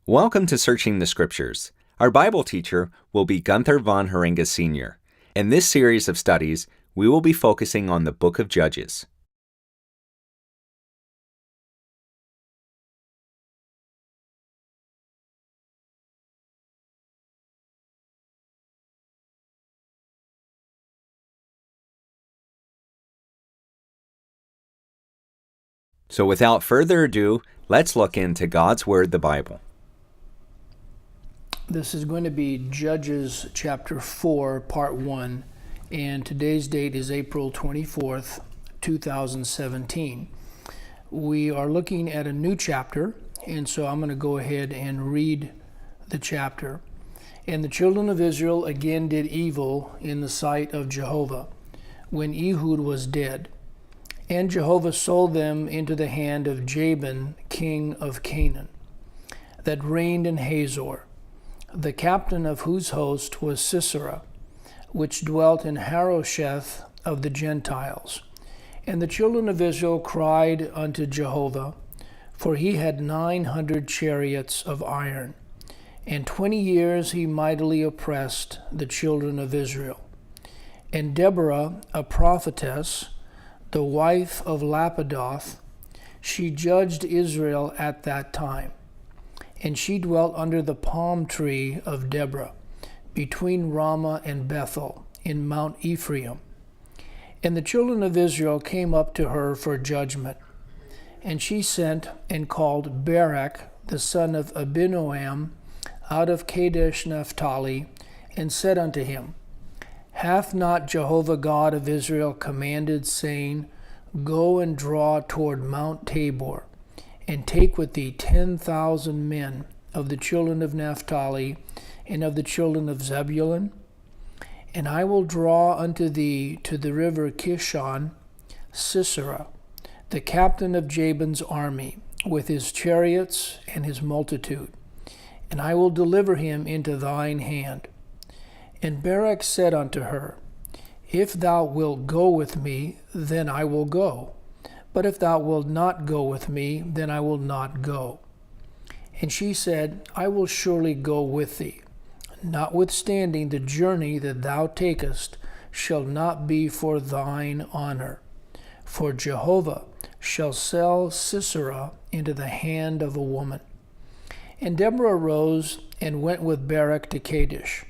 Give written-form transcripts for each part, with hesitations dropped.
Welcome to Searching the Scriptures. Our Bible teacher will be Gunther von Harringa Sr. In this series of studies, we will be focusing on the book of Judges. So without further ado, let's look into God's Word, the Bible. This is going to be Judges chapter 4, part 1, and today's date is April 24th, 2017. We are looking at a new chapter, and so I'm going to go ahead and read the chapter. And the children of Israel again did evil in the sight of Jehovah, when Ehud was dead. And Jehovah sold them into the hand of Jabin, king of Canaan, that reigned in Hazor, the captain of whose host was Sisera, which dwelt in Harosheth of the Gentiles. And the children of Israel cried unto Jehovah, for he had 900 chariots of iron, and 20 years he mightily oppressed the children of Israel. And Deborah, a prophetess, the wife of Lapidoth, she judged Israel at that time. And she dwelt under the palm tree of Deborah, between Ramah and Bethel, in Mount Ephraim. And the children of Israel came up to her for judgment. And she sent and called Barak, the son of Abinoam, out of Kadesh Naphtali, and said unto him, Hath not Jehovah God of Israel commanded, saying, Go and draw toward Mount Tabor, and take with thee 10,000 men of the children of Naphtali and of the children of Zebulun? And I will draw unto thee to the river Kishon Sisera, the captain of Jabin's army, with his chariots and his multitude, and I will deliver him into thine hand. And Barak said unto her, If thou wilt go with me, then I will go. But if thou wilt not go with me, then I will not go. And she said, I will surely go with thee. Notwithstanding, the journey that thou takest shall not be for thine honor. For Jehovah shall sell Sisera into the hand of a woman. And Deborah arose and went with Barak to Kadesh.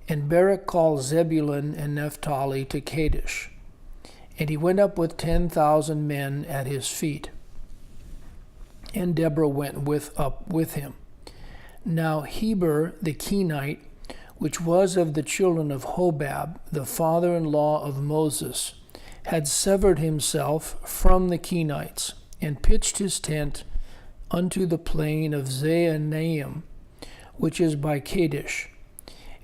And Barak called Zebulun and Naphtali to Kadesh. And he went up with 10,000 men at his feet. And Deborah went up with him. Now Heber the Kenite, which was of the children of Hobab, the father-in-law of Moses, had severed himself from the Kenites, and pitched his tent unto the plain of Zaanaim, which is by Kadesh.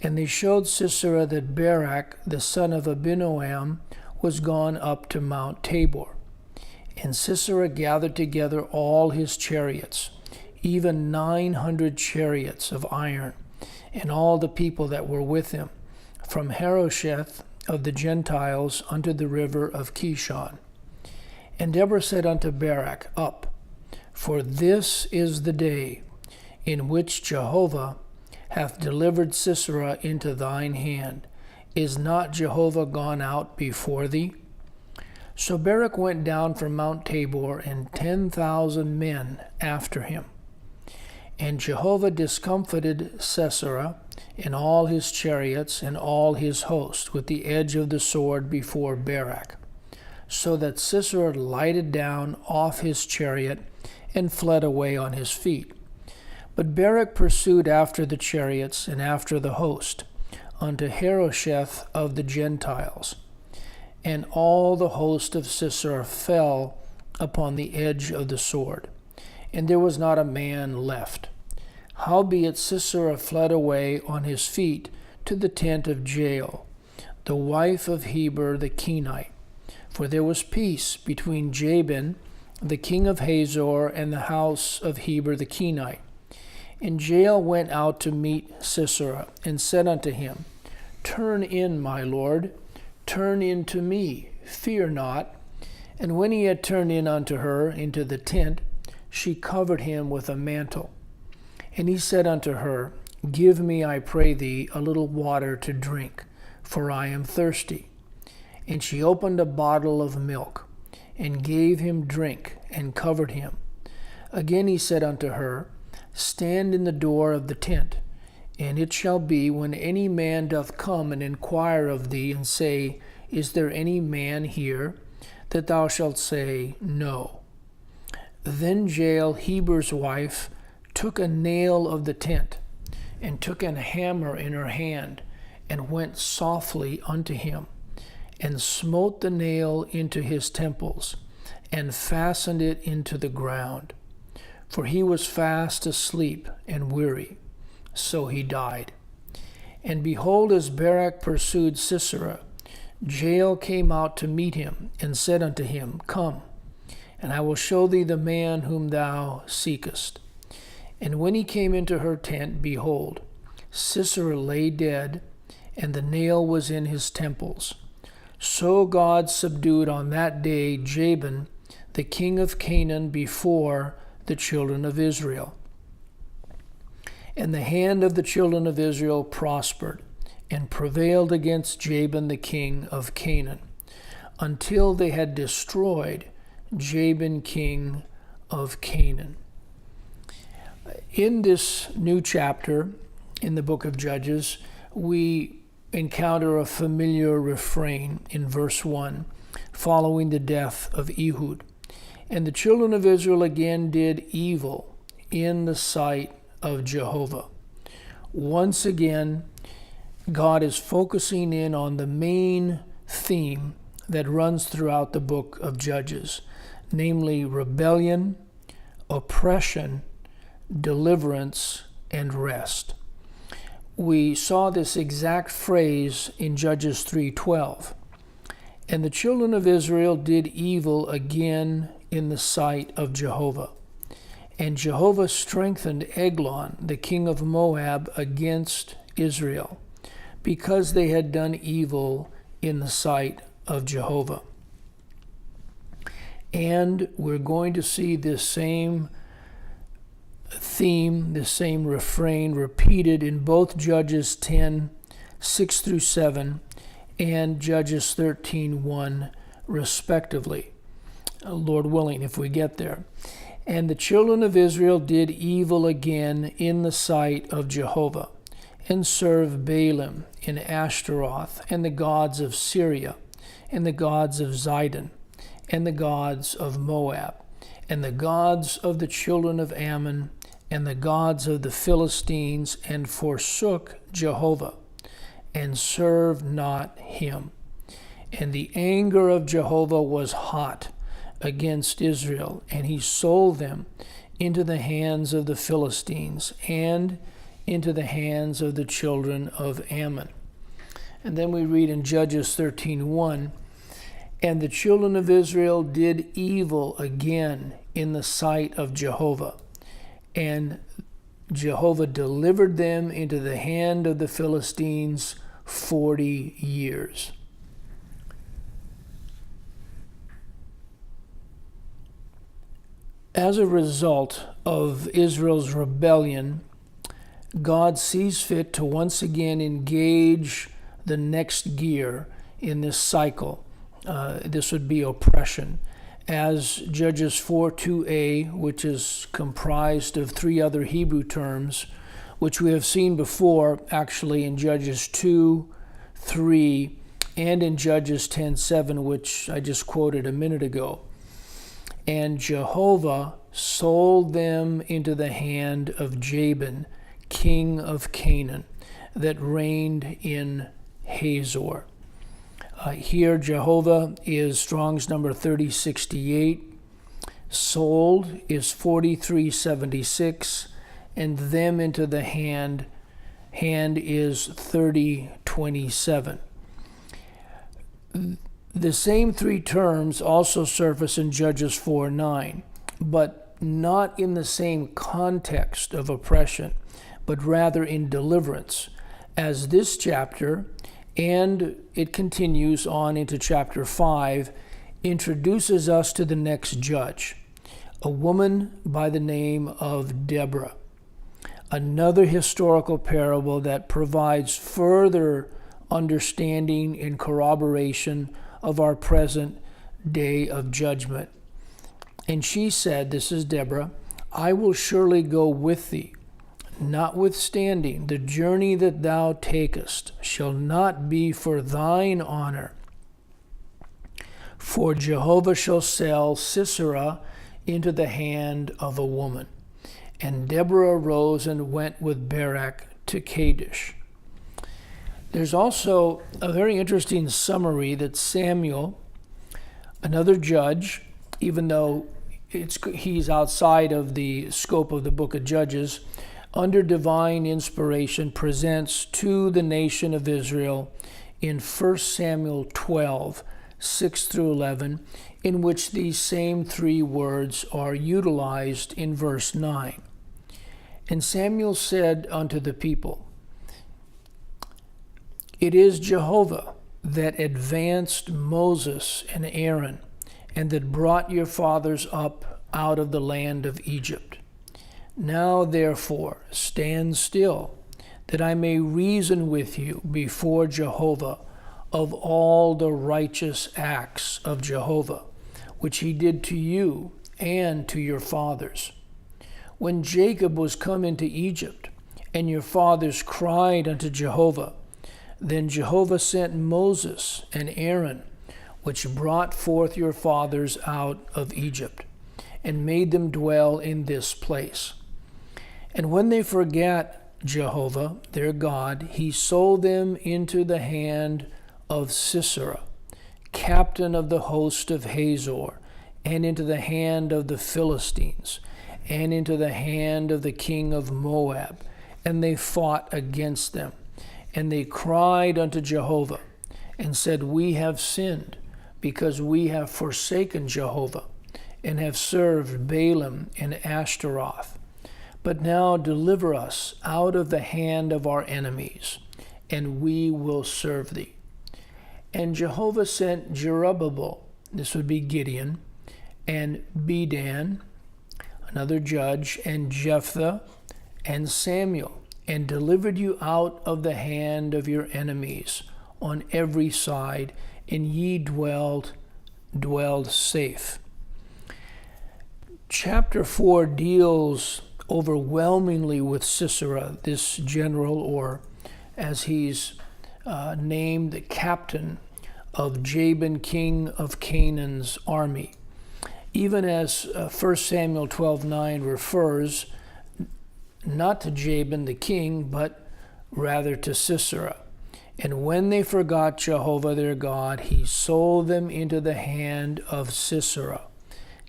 And they showed Sisera that Barak, the son of Abinoam, was gone up to Mount Tabor. And Sisera gathered together all his chariots, even 900 chariots of iron, and all the people that were with him, from Harosheth of the Gentiles unto the river of Kishon. And Deborah said unto Barak, Up, for this is the day in which Jehovah hath delivered Sisera into thine hand. Is not Jehovah gone out before thee? So Barak went down from Mount Tabor, and 10,000 men after him. And Jehovah discomfited Sisera and all his chariots and all his host with the edge of the sword before Barak, so that Sisera lighted down off his chariot and fled away on his feet. But Barak pursued after the chariots and after the host, unto Harosheth of the Gentiles. And all the host of Sisera fell upon the edge of the sword, and there was not a man left. Howbeit Sisera fled away on his feet to the tent of Jael, the wife of Heber the Kenite. For there was peace between Jabin, the king of Hazor, and the house of Heber the Kenite. And Jael went out to meet Sisera, and said unto him, Turn in, my lord, turn in to me, fear not. And when he had turned in unto her into the tent, she covered him with a mantle. And he said unto her, Give me, I pray thee, a little water to drink, for I am thirsty. And she opened a bottle of milk, and gave him drink, and covered him. Again he said unto her, Stand in the door of the tent, and it shall be, when any man doth come and inquire of thee, and say, Is there any man here? That thou shalt say, No. Then Jael, Heber's wife, took a nail of the tent, and took an hammer in her hand, and went softly unto him, and smote the nail into his temples, and fastened it into the ground. For he was fast asleep and weary, so he died. And behold, as Barak pursued Sisera, Jael came out to meet him, and said unto him, Come, and I will show thee the man whom thou seekest. And when he came into her tent, behold, Sisera lay dead, and the nail was in his temples. So God subdued on that day Jabin, the king of Canaan, before the children of Israel. And the hand of the children of Israel prospered, and prevailed against Jabin the king of Canaan, until they had destroyed Jabin king of Canaan. In this new chapter in the book of Judges, we encounter a familiar refrain in verse 1, following the death of Ehud. And the children of Israel again did evil in the sight of Jehovah. Once again, God is focusing in on the main theme that runs throughout the book of Judges, namely rebellion, oppression, deliverance, and rest. We saw this exact phrase in Judges 3:12. And the children of Israel did evil again in the sight of Jehovah. And Jehovah strengthened Eglon, the king of Moab, against Israel, because they had done evil in the sight of Jehovah. And we're going to see this same theme, this same refrain repeated in both Judges 10, 6 through 7, and Judges 13:1, respectively. Lord willing, if we get there. And the children of Israel did evil again in the sight of Jehovah, and served Baalim in Ashtaroth, and the gods of Syria, and the gods of Zidon, and the gods of Moab, and the gods of the children of Ammon, and the gods of the Philistines, and forsook Jehovah, and served not him. And the anger of Jehovah was hot against Israel, and he sold them into the hands of the Philistines, and into the hands of the children of Ammon. And then we read in Judges 13:1, and the children of Israel did evil again in the sight of Jehovah, and Jehovah delivered them into the hand of the Philistines 40 years. As a result of Israel's rebellion, God sees fit to once again engage the next gear in this cycle. This would be oppression, as Judges 4:2a, which is comprised of three other Hebrew terms, which we have seen before actually in Judges 2, 3, and in Judges 10:7, which I just quoted a minute ago. And Jehovah sold them into the hand of Jabin, king of Canaan, that reigned in Hazor. Here Jehovah is Strong's number 3068, sold is 4376, and them into the hand is 3027. The same three terms also surface in Judges 4:9, but not in the same context of oppression, but rather in deliverance, as this chapter, and it continues on into chapter 5, introduces us to the next judge, a woman by the name of Deborah. another historical parable that provides further understanding and corroboration of our present day of judgment. And she said, this is Deborah, I will surely go with thee. Notwithstanding, the journey that thou takest shall not be for thine honor. For Jehovah shall sell Sisera into the hand of a woman. And Deborah arose and went with Barak to Kadesh. There's also a very interesting summary that Samuel, another judge, even though he's outside of the scope of the book of Judges, under divine inspiration presents to the nation of Israel in 1 Samuel 12, 6 through 11, in which these same three words are utilized in verse 9. And Samuel said unto the people, It is Jehovah that advanced Moses and Aaron, and that brought your fathers up out of the land of Egypt. Now therefore stand still, that I may reason with you before Jehovah of all the righteous acts of Jehovah, which he did to you and to your fathers. When Jacob was come into Egypt, and your fathers cried unto Jehovah, then Jehovah sent Moses and Aaron, which brought forth your fathers out of Egypt, and made them dwell in this place. And when they forgat Jehovah, their God, he sold them into the hand of Sisera, captain of the host of Hazor, and into the hand of the Philistines, and into the hand of the king of Moab. And they fought against them. And they cried unto Jehovah, and said, We have sinned, because we have forsaken Jehovah, and have served Baalim and Ashtaroth. But now deliver us out of the hand of our enemies, and we will serve thee. And Jehovah sent Jerubbaal, this would be Gideon, and Bedan, another judge, and Jephthah, and Samuel, and delivered you out of the hand of your enemies on every side, and ye dwelled safe. Chapter 4 deals overwhelmingly with Sisera, this general, or as he's named, the captain of Jabin, king of Canaan's army. Even as 1 Samuel 12:9 refers not to Jabin the king, but rather to Sisera. And when they forgot Jehovah their God, he sold them into the hand of Sisera,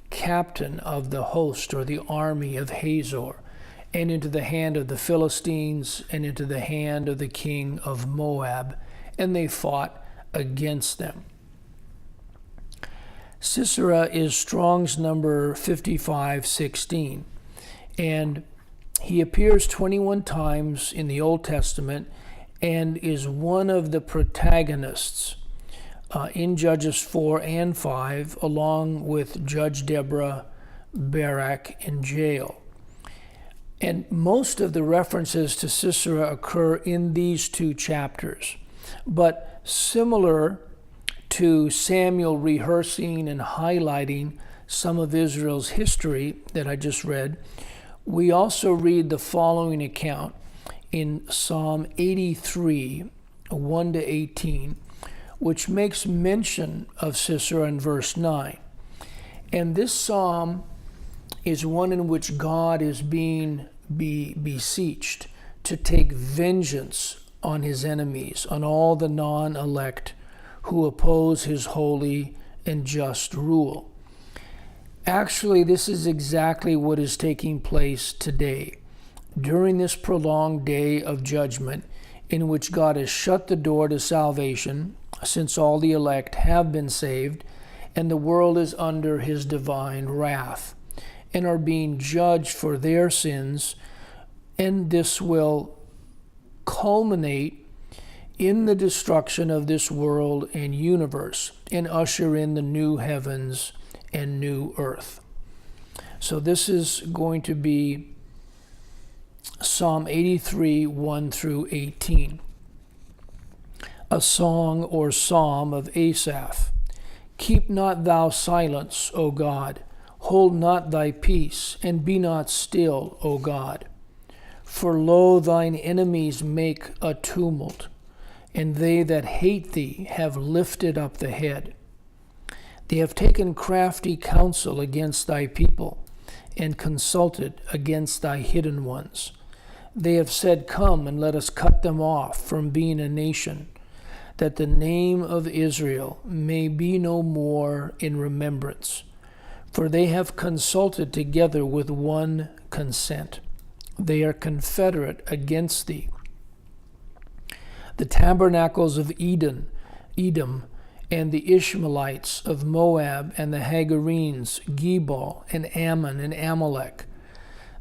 captain of the host or the army of Hazor, and into the hand of the Philistines, and into the hand of the king of Moab, and they fought against them. Sisera is Strong's number 5516, and he appears 21 times in the Old Testament and is one of the protagonists in Judges 4 and 5, along with Judge Deborah, Barak, and Jael. And most of the references to Sisera occur in these two chapters. But similar to Samuel rehearsing and highlighting some of Israel's history that I just read, we also read the following account in Psalm 83, 1 to 18, which makes mention of Sisera in verse 9. And this psalm is one in which God is being beseeched to take vengeance on his enemies, on all the non-elect who oppose his holy and just rule. Actually, this is exactly what is taking place today, during this prolonged day of judgment, in which God has shut the door to salvation, since all the elect have been saved, and the world is under his divine wrath, and are being judged for their sins, and this will culminate in the destruction of this world and universe, and usher in the new heavens and new earth. So this is going to be Psalm 83, 1 through 18. A song or psalm of Asaph. Keep not thou silence, O God. Hold not thy peace, and be not still, O God. For lo, thine enemies make a tumult, and they that hate thee have lifted up the head. They have taken crafty counsel against thy people, and consulted against thy hidden ones. They have said, Come, and let us cut them off from being a nation, that the name of Israel may be no more in remembrance. For they have consulted together with one consent. They are confederate against thee. The tabernacles of Edom, and the Ishmaelites of Moab, and the Hagarenes, Gebal, and Ammon, and Amalek,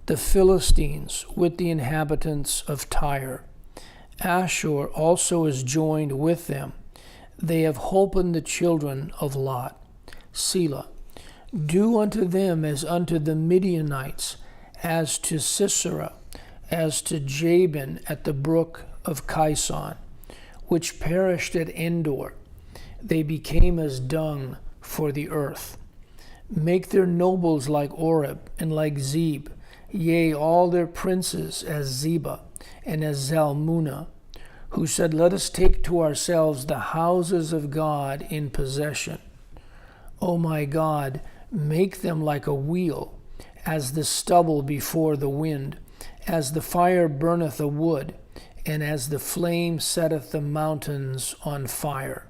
the Philistines with the inhabitants of Tyre. Ashur also is joined with them. They have holpen the children of Lot. Selah. Do unto them as unto the Midianites, as to Sisera, as to Jabin at the brook of Kison, which perished at Endor. They became as dung for the earth. Make their nobles like Oreb and like Zeb, yea, all their princes as Zebah and as Zalmunna, who said, Let us take to ourselves the houses of God in possession. O my God, make them like a wheel, as the stubble before the wind, as the fire burneth a wood, and as the flame setteth the mountains on fire.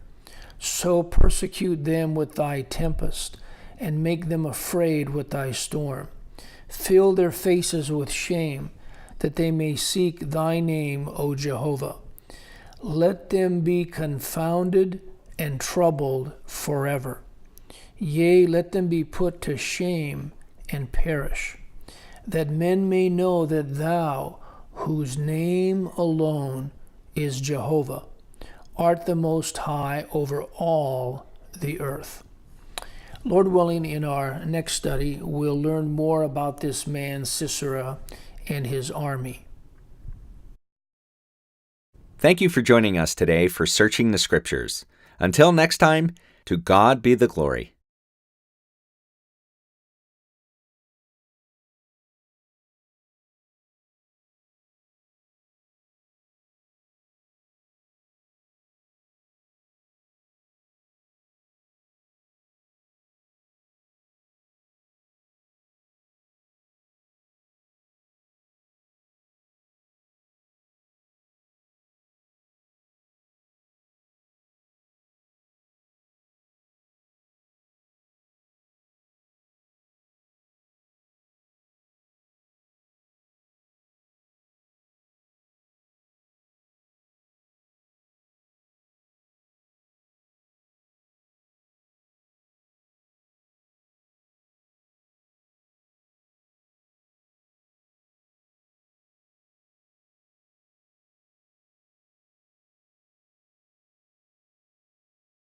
So persecute them with thy tempest, and make them afraid with thy storm. Fill their faces with shame, that they may seek thy name, O Jehovah. Let them be confounded and troubled forever. Yea, let them be put to shame and perish, that men may know that thou, whose name alone is Jehovah, art the Most High over all the earth. Lord willing, in our next study, we'll learn more about this man Sisera and his army. Thank you for joining us today for Searching the Scriptures. Until next time, to God be the glory.